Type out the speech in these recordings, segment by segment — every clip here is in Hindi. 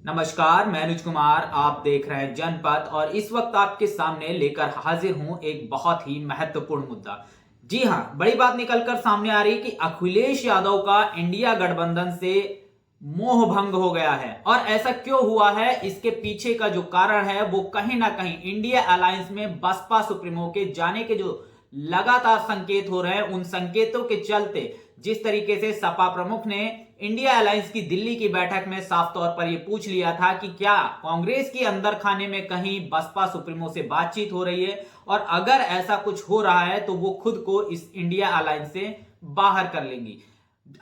नमस्कार, मैं अनुज कुमार। आप देख रहे हैं जनपद और इस वक्त आपके सामने लेकर हाजिर हूं एक बहुत ही महत्वपूर्ण मुद्दा। जी हां, बड़ी बात निकलकर सामने आ रही है कि अखिलेश यादव का इंडिया गठबंधन से मोह भंग हो गया है। और ऐसा क्यों हुआ है, इसके पीछे का जो कारण है वो कहीं ना कहीं इंडिया अलायंस में बसपा सुप्रीमो के जाने के जो लगातार संकेत हो रहे हैं, उन संकेतों के चलते जिस तरीके से सपा प्रमुख ने इंडिया अलायंस की दिल्ली की बैठक में साफ तौर पर यह पूछ लिया था कि क्या कांग्रेस के अंदर खाने में कहीं बसपा सुप्रीमो से बातचीत हो रही है, और अगर ऐसा कुछ हो रहा है तो वो खुद को इस इंडिया अलायंस से बाहर कर लेंगी।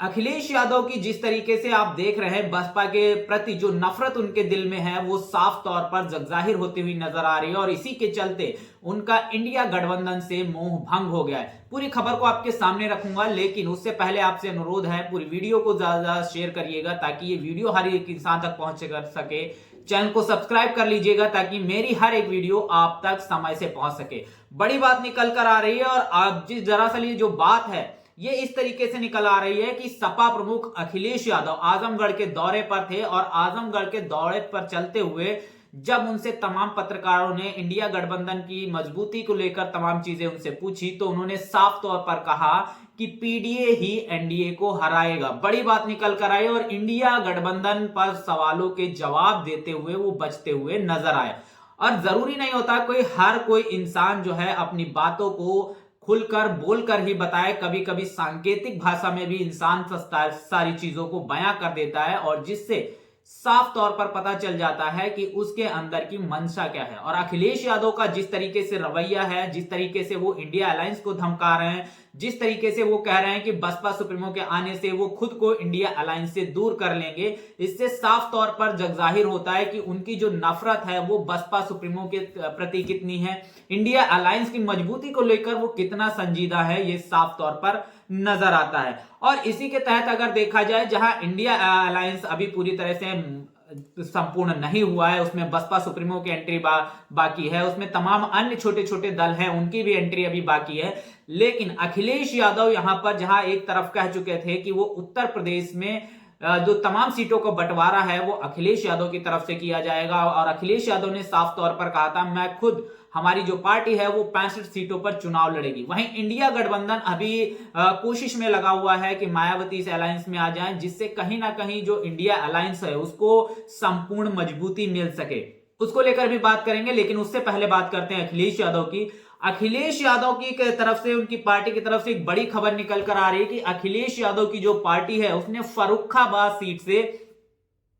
अखिलेश यादव की जिस तरीके से आप देख रहे हैं बसपा के प्रति जो नफरत उनके दिल में है वो साफ तौर पर जगजाहिर होती हुई नजर आ रही है, और इसी के चलते उनका इंडिया गठबंधन से मोह भंग हो गया है। पूरी खबर को आपके सामने रखूंगा, लेकिन उससे पहले आपसे अनुरोध है पूरी वीडियो को ज्यादा ज्यादा शेयर करिएगा ताकि ये वीडियो हर एक इंसान तक पहुंच कर सके। चैनल को सब्सक्राइब कर लीजिएगा ताकि मेरी हर एक वीडियो आप तक समय से पहुंच सके। बड़ी बात निकल कर आ रही है, और आप जिस दरअसल ये जो बात है ये इस तरीके से निकल आ रही है कि सपा प्रमुख अखिलेश यादव आजमगढ़ के दौरे पर थे, और आजमगढ़ के दौरे पर चलते हुए जब उनसे तमाम पत्रकारों ने इंडिया गठबंधन की मजबूती को लेकर तमाम चीजें उनसे पूछी तो उन्होंने साफ तौर पर कहा कि पीडीए ही एनडीए को हराएगा। बड़ी बात निकल कर आई और इंडिया गठबंधन पर सवालों के जवाब देते हुए वो बचते हुए नजर आए। और जरूरी नहीं होता हर कोई इंसान जो है अपनी बातों को खुलकर बोलकर ही बताए, कभी कभी सांकेतिक भाषा में भी इंसान सारी चीजों को बयां कर देता है, और जिससे साफ तौर पर पता चल जाता है कि उसके अंदर की मंशा क्या है। और अखिलेश यादव का जिस तरीके से रवैया है, जिस तरीके से वो इंडिया अलायंस को धमका रहे हैं, जिस तरीके से वो कह रहे हैं कि बसपा सुप्रीमो के आने से वो खुद को इंडिया अलायंस से दूर कर लेंगे, इससे साफ तौर पर जगजाहिर होता है कि उनकी जो नफरत है वो बसपा सुप्रीमो के प्रति कितनी है, इंडिया अलायंस की मजबूती को लेकर वो कितना संजीदा है, ये साफ तौर पर नजर आता है। और इसी के तहत अगर देखा जाए, जहां इंडिया अलायंस अभी पूरी तरह से संपूर्ण नहीं हुआ है, उसमें बसपा सुप्रीमो की एंट्री बाकी है, उसमें तमाम अन्य छोटे छोटे दल हैं उनकी भी एंट्री अभी बाकी है। लेकिन अखिलेश यादव यहां पर जहां एक तरफ कह चुके थे कि वो उत्तर प्रदेश में जो तमाम सीटों को बंटवारा है वो अखिलेश यादव की तरफ से किया जाएगा, और अखिलेश यादव ने साफ तौर पर कहा था मैं खुद, हमारी जो पार्टी है वो 65 सीटों पर चुनाव लड़ेगी। वहीं इंडिया गठबंधन अभी कोशिश में लगा हुआ है कि मायावती इस अलायंस में आ जाएं, जिससे कहीं ना कहीं जो इंडिया अलायंस है उसको संपूर्ण मजबूती मिल सके। उसको लेकर भी बात करेंगे, लेकिन उससे पहले बात करते हैं अखिलेश यादव की। अखिलेश यादव की तरफ से, उनकी पार्टी की तरफ से एक बड़ी खबर निकल कर आ रही है कि अखिलेश यादव की जो पार्टी है उसने फर्रुखाबाद सीट से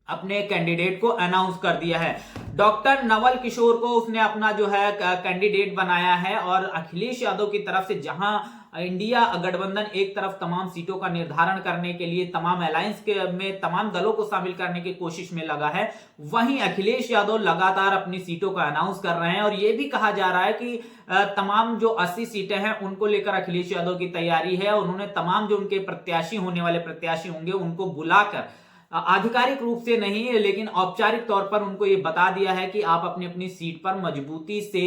अपने कैंडिडेट को अनाउंस कर दिया है। डॉक्टर नवल किशोर को उसने अपना जो है कैंडिडेट बनाया है, और अखिलेश यादव की तरफ से जहां इंडिया गठबंधन एक तरफ तमाम सीटों का निर्धारण करने के लिए तमाम अलायंस के में तमाम दलों को शामिल करने की कोशिश में लगा है, वहीं अखिलेश यादव लगातार अपनी सीटों का अनाउंस कर रहे हैं। और यह भी कहा जा रहा है कि तमाम जो 80 सीटें हैं उनको लेकर अखिलेश यादव की तैयारी है। उन्होंने तमाम जो उनके प्रत्याशी होने वाले प्रत्याशी होंगे उनको बुलाकर आधिकारिक रूप से नहीं लेकिन औपचारिक तौर पर उनको ये बता दिया है कि आप अपनी अपनी सीट पर मजबूती से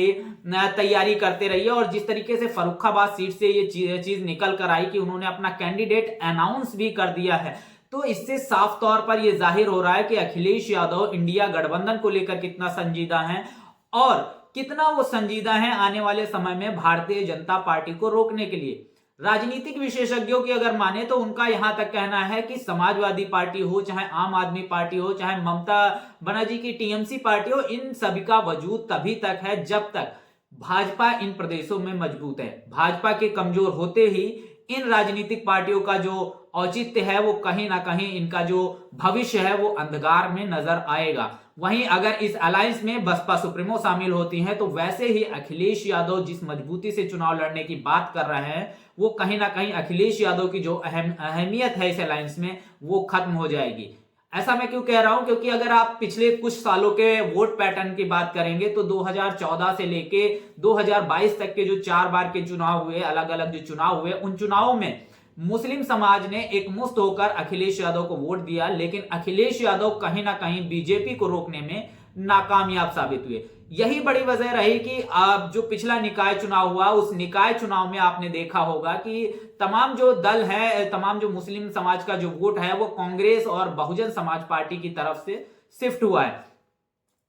तैयारी करते रहिए। और जिस तरीके से फर्रुखाबाद सीट से ये चीज निकल कर आई कि उन्होंने अपना कैंडिडेट अनाउंस भी कर दिया है, तो इससे साफ तौर पर यह जाहिर हो रहा है कि अखिलेश यादव इंडिया गठबंधन को लेकर कितना संजीदा है, और कितना वो संजीदा है आने वाले समय में भारतीय जनता पार्टी को रोकने के लिए। राजनीतिक विशेषज्ञों की अगर माने तो उनका यहां तक कहना है कि समाजवादी पार्टी हो, चाहे आम आदमी पार्टी हो, चाहे ममता बनर्जी की टीएमसी पार्टी हो, इन सभी का वजूद तभी तक है जब तक भाजपा इन प्रदेशों में मजबूत है। भाजपा के कमजोर होते ही इन राजनीतिक पार्टियों का जो औचित्य है वो कहीं ना कहीं, इनका जो भविष्य है वो अंधकार में नजर आएगा। वहीं अगर इस अलायंस में बसपा सुप्रीमो शामिल होती हैं तो वैसे ही अखिलेश यादव जिस मजबूती से चुनाव लड़ने की बात कर रहे हैं वो कहीं ना कहीं अखिलेश यादव की जो अहमियत है इस अलायंस में वो खत्म हो जाएगी। ऐसा मैं क्यों कह रहा हूं, क्योंकि अगर आप पिछले कुछ सालों के वोट पैटर्न की बात करेंगे तो 2014 से लेके 2022 तक के जो 4 बार के चुनाव हुए, अलग अलग जो चुनाव हुए, उन चुनावों में मुस्लिम समाज ने एक मुश्त होकर अखिलेश यादव को वोट दिया, लेकिन अखिलेश यादव कहीं ना कहीं बीजेपी को रोकने में नाकामयाब साबित हुए। यही बड़ी वजह रही कि अब जो पिछला निकाय चुनाव हुआ उस निकाय चुनाव में आपने देखा होगा कि तमाम जो दल है, तमाम जो मुस्लिम समाज का जो वोट है वो कांग्रेस और बहुजन समाज पार्टी की तरफ से शिफ्ट हुआ है।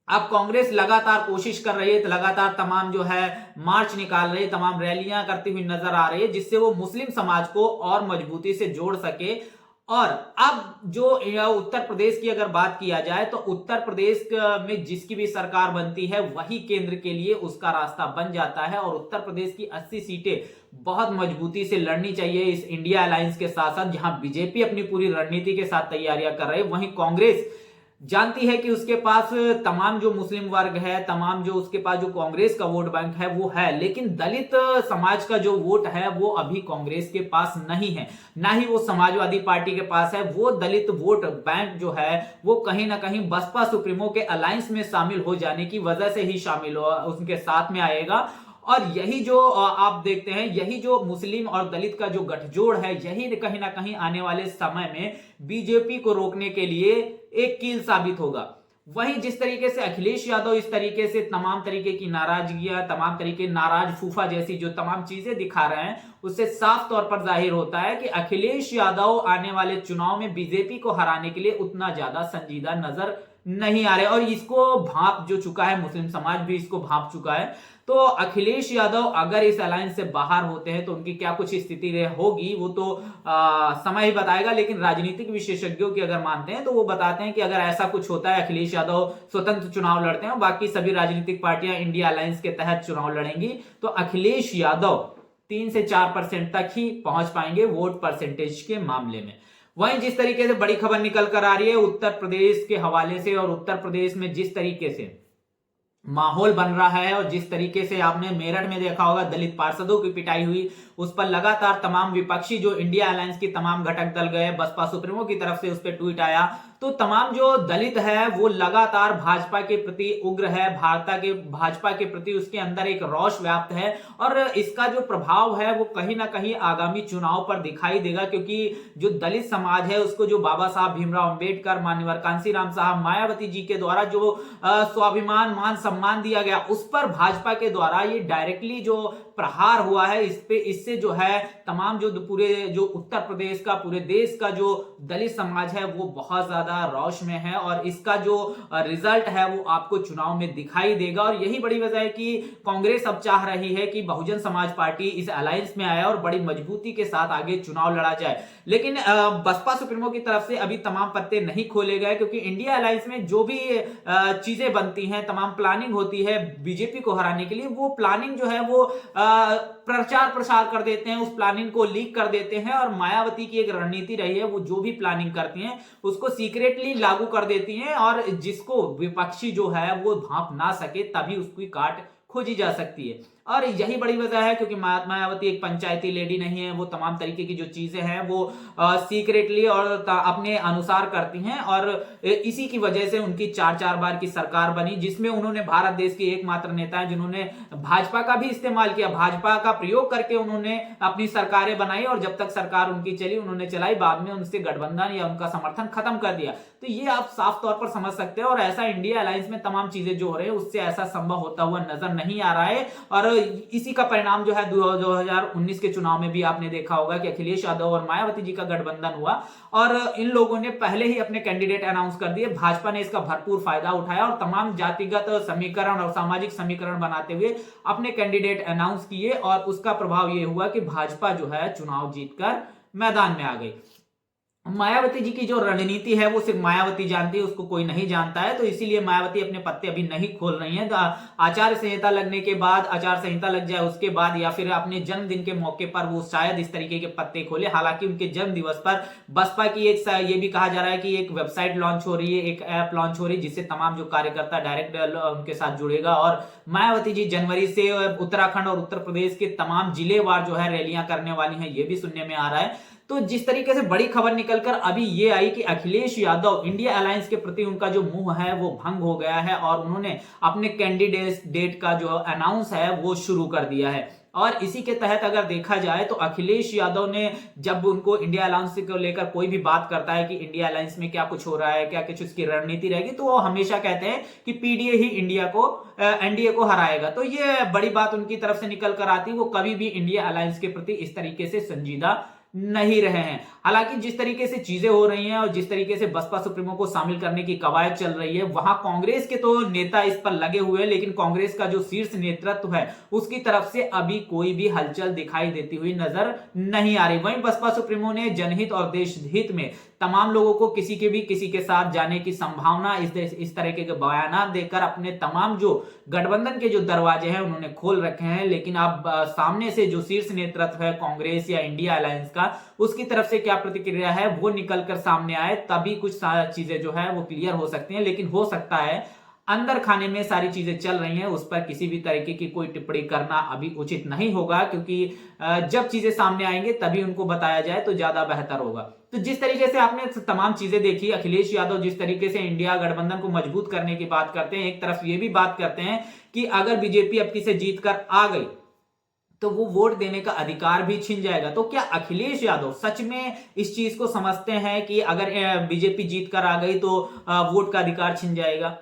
अब कांग्रेस लगातार कोशिश कर रही है, तो लगातार तमाम जो है मार्च निकाल रही है, तमाम रैलियां करती हुई नजर आ रही है, जिससे वो मुस्लिम समाज को और मजबूती से जोड़ सके। और अब जो उत्तर प्रदेश की अगर बात किया जाए, तो उत्तर प्रदेश में जिसकी भी सरकार बनती है वही केंद्र के लिए उसका रास्ता बन जाता है। और उत्तर प्रदेश की 80 सीटें बहुत मजबूती से लड़नी चाहिए इस इंडिया अलायंस के साथ साथ, जहां बीजेपी अपनी पूरी रणनीति के साथ तैयारियां कर रही है, वहीं कांग्रेस जानती है कि उसके पास तमाम जो मुस्लिम वर्ग है, तमाम जो उसके पास जो कांग्रेस का वोट बैंक है वो है, लेकिन दलित समाज का जो वोट है वो अभी कांग्रेस के पास नहीं है, ना ही वो समाजवादी पार्टी के पास है। वो दलित वोट बैंक जो है वो कहीं ना कहीं बसपा सुप्रीमो के अलायंस में शामिल हो जाने की वजह से ही शामिल हो, उसके साथ में आएगा। और यही जो आप देखते हैं, यही जो मुस्लिम और दलित का जो गठजोड़ है, यही कहीं ना कहीं आने वाले समय में बीजेपी को रोकने के लिए एक कील साबित होगा। वहीं जिस तरीके से अखिलेश यादव इस तरीके से तमाम तरीके की नाराजगियां, तमाम तरीके नाराज फूफा जैसी जो तमाम चीजें दिखा रहे हैं, उससे साफ तौर पर जाहिर होता है कि अखिलेश यादव आने वाले चुनाव में बीजेपी को हराने के लिए उतना ज्यादा संजीदा नजर नहीं आ रहे। और इसको भांप जो चुका है, मुस्लिम समाज भी इसको भांप चुका है। तो अखिलेश यादव अगर इस अलायंस से बाहर होते हैं तो उनकी क्या कुछ स्थिति होगी वो तो समय ही बताएगा। लेकिन राजनीतिक विशेषज्ञों की अगर मानते हैं तो वो बताते हैं कि अगर ऐसा कुछ होता है, अखिलेश यादव स्वतंत्र चुनाव लड़ते हैं, बाकी सभी राजनीतिक पार्टियां इंडिया अलायंस के तहत चुनाव लड़ेंगी, तो अखिलेश यादव 3 से 4% तक ही पहुंच पाएंगे वोट परसेंटेज के मामले में। वहीं जिस तरीके से बड़ी खबर निकल कर आ रही है उत्तर प्रदेश के हवाले से, और उत्तर प्रदेश में जिस तरीके से माहौल बन रहा है, और जिस तरीके से आपने मेरठ में देखा होगा दलित पार्षदों की पिटाई हुई, उस पर लगातार तमाम विपक्षी जो इंडिया अलायंस की तमाम घटक दल गए, बसपा सुप्रीमो की तरफ से उस पर ट्वीट आया, तो तमाम जो दलित है वो लगातार भाजपा के प्रति उग्र है, भाजपा के प्रति उसके अंदर एक रोष व्याप्त है। और इसका जो प्रभाव है वो कहीं ना कहीं आगामी चुनाव पर दिखाई देगा, क्योंकि जो दलित समाज है उसको जो बाबा साहब भीमराव अंबेडकर, मान्यवर कांशीराम साहब, मायावती जी के द्वारा जो स्वाभिमान मान सम्मान दिया गया, उस पर भाजपा के द्वारा ये डायरेक्टली जो प्रहार हुआ है, इससे जो है तमाम जो पूरे जो उत्तर प्रदेश का, पूरे देश का जो दलित समाज है वो बहुत ज्यादा रौश में है। और इसका जो रिजल्ट है वो आपको चुनाव में दिखाई देगा। और यही बड़ी वजह है कि कांग्रेस अब चाह रही है कि बहुजन समाज पार्टी इस अलायंस में आए और बड़ी मजबूती के साथ आगे चुनाव लड़ा जाए। लेकिन बसपा सुप्रीमो की तरफ से अभी तमाम पत्ते नहीं खोले गए, क्योंकि इंडिया अलायंस में जो भी चीजें बनती हैं, तमाम प्लानिंग होती है बीजेपी को हराने के लिए, वो प्लानिंग जो है वो प्रचार प्रसार कर देते हैं, उस प्लानिंग को लीक कर देते हैं। और मायावती की एक रणनीति रही है, वो जो भी प्लानिंग करती हैं उसको सीक्रेटली लागू कर देती हैं, और जिसको विपक्षी जो है वो भांप ना सके तभी उसकी काट खोजी जा सकती है। और यही बड़ी वजह है, क्योंकि मायावती एक पंचायती लेडी नहीं है, वो तमाम तरीके की जो चीजें हैं वो सीक्रेटली और अपने अनुसार करती हैं। और इसी की वजह से उनकी 4 बार की सरकार बनी, जिसमें उन्होंने भारत देश के एकमात्र नेता हैं जिन्होंने भाजपा का भी इस्तेमाल किया, भाजपा का प्रयोग करके उन्होंने अपनी सरकारें बनाई, और जब तक सरकार उनकी चली उन्होंने चलाई, बाद में उनसे गठबंधन या उनका समर्थन खत्म कर दिया। तो ये आप साफ तौर पर समझ सकते हैं। और ऐसा इंडिया अलायंस में तमाम चीजें जो हो रही है उससे ऐसा संभव होता हुआ नजर नहीं आ रहा है। और इसी का परिणाम जो है 2019 के चुनाव में भी आपने देखा होगा कि अखिलेश यादव और मायावती जी का गठबंधन हुआ, और इन लोगों ने पहले ही अपने कैंडिडेट अनाउंस कर दिए। भाजपा ने इसका भरपूर फायदा उठाया और तमाम जातिगत समीकरण और सामाजिक समीकरण बनाते हुए अपने कैंडिडेट अनाउंस किए, और उसका प्रभाव यह हुआ कि भाजपा जो है चुनाव जीतकर मैदान में आ गई। मायावती जी की जो रणनीति है वो सिर्फ मायावती जानती है, उसको कोई नहीं जानता है। तो इसीलिए मायावती अपने पत्ते अभी नहीं खोल रही हैं। आचार संहिता लगने के बाद, आचार संहिता लग जाए उसके बाद, या फिर अपने जन्मदिन के मौके पर वो शायद इस तरीके के पत्ते खोले। हालांकि उनके जन्म दिवस पर बसपा की एक, ये भी कहा जा रहा है कि एक वेबसाइट लॉन्च हो रही है, एक ऐप लॉन्च हो रही है, जिससे तमाम जो कार्यकर्ता डायरेक्ट उनके साथ जुड़ेगा। और मायावती जी जनवरी से उत्तराखंड और उत्तर प्रदेश के तमाम जिलेवार जो है रैलियां करने वाली हैं, ये भी सुनने में आ रहा है। तो जिस तरीके से बड़ी खबर निकलकर अभी ये आई कि अखिलेश यादव, इंडिया अलायंस के प्रति उनका जो मुंह है वो भंग हो गया है, और उन्होंने अपने कैंडिडेट का जो अनाउंस है वो शुरू कर दिया है। और इसी के तहत अगर देखा जाए तो अखिलेश यादव ने, जब उनको इंडिया अलायंस को लेकर कोई भी बात करता है कि इंडिया अलायंस में क्या कुछ हो रहा है, क्या कुछ उसकी रणनीति रहेगी, तो वो हमेशा कहते हैं कि पीडीए ही एनडीए को हराएगा। तो ये बड़ी बात उनकी तरफ से निकल कर आती है। वो कभी भी इंडिया अलायंस के प्रति इस तरीके से संजीदा नहीं रहे हैं। हालांकि जिस तरीके से चीजें हो रही हैं और जिस तरीके से बसपा सुप्रीमो को शामिल करने की कवायद चल रही है, वहां कांग्रेस के तो नेता इस पर लगे हुए हैं, लेकिन कांग्रेस का जो शीर्ष नेतृत्व है उसकी तरफ से अभी कोई भी हलचल दिखाई देती हुई नजर नहीं आ रही। वहीं बसपा सुप्रीमो ने जनहित और देशहित में तमाम लोगों को किसी के साथ जाने की संभावना इस तरह के बयान देकर अपने तमाम जो गठबंधन के जो दरवाजे हैं उन्होंने खोल रखे हैं। लेकिन अब सामने से जो शीर्ष नेतृत्व है कांग्रेस या इंडिया अलायंस का, उसकी तरफ से क्या प्रतिक्रिया है वो निकलकर सामने आए, तभी कुछ चीजें जो है वो क्लियर हो सकती हैं। लेकिन हो सकता है अंदर खाने में सारी चीजें चल रही हैं, उस पर किसी भी तरीके की कोई टिप्पणी करना अभी उचित नहीं होगा, क्योंकि जब चीजें सामने आएंगे तभी उनको बताया जाए तो ज्यादा बेहतर होगा। तो जिस तरीके से आपने तमाम चीजें देखी, अखिलेश यादव जिस तरीके से इंडिया गठबंधन को मजबूत करने की बात करते हैं, एक तरफ ये भी बात करते हैं कि अगर बीजेपी अब से जीत कर आ गई तो वो वोट देने का अधिकार भी छिन जाएगा। तो क्या अखिलेश यादव सच में इस चीज को समझते हैं कि अगर बीजेपी जीत कर आ गई तो वोट का अधिकार छिन जाएगा?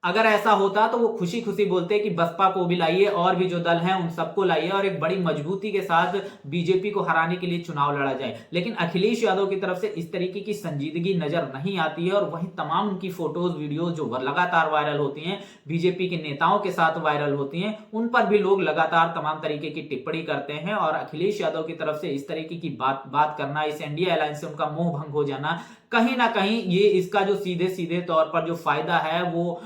अगर ऐसा होता तो वो खुशी खुशी बोलते कि बसपा को भी लाइए और भी जो दल हैं उन सबको लाइए और एक बड़ी मजबूती के साथ बीजेपी को हराने के लिए चुनाव लड़ा जाए। लेकिन अखिलेश यादव की तरफ से इस तरीके की संजीदगी नजर नहीं आती है और वहीं तमाम उनकी फोटोज वीडियोज जो लगातार वायरल होती हैं, बीजेपी के नेताओं के साथ वायरल होती हैं, उन पर भी लोग लगातार तमाम तरीके की टिप्पणी करते हैं। और अखिलेश यादव की तरफ से इस तरीके की बात करना, इस एनडीए अलायंस से उनका मोह भंग हो जाना, कहीं ना कहीं ये इसका जो सीधे सीधे तौर पर जो फायदा है वो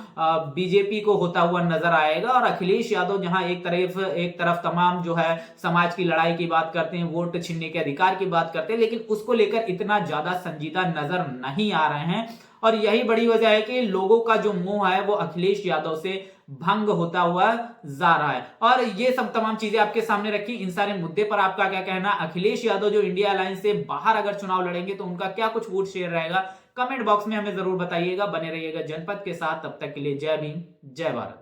बीजेपी को होता हुआ नजर आएगा। और अखिलेश यादव जहां एक तरफ तमाम जो है समाज की लड़ाई की बात करते हैं, वोट छीनने के अधिकार की बात करते हैं, लेकिन उसको लेकर इतना ज्यादा संजीदा नजर नहीं आ रहे हैं। और यही बड़ी वजह है कि लोगों का जो मोह है वो अखिलेश यादव से भंग होता हुआ जा रहा है। और ये सब तमाम चीजें आपके सामने रखी, इन सारे मुद्दे पर आपका क्या कहना? अखिलेश यादव जो इंडिया अलायंस से बाहर अगर चुनाव लड़ेंगे तो उनका क्या कुछ वोट शेयर रहेगा? कमेंट बॉक्स में हमें जरूर बताइएगा। बने रहिएगा जनपद के साथ, तब तक के लिए जय भीम, जय भारत।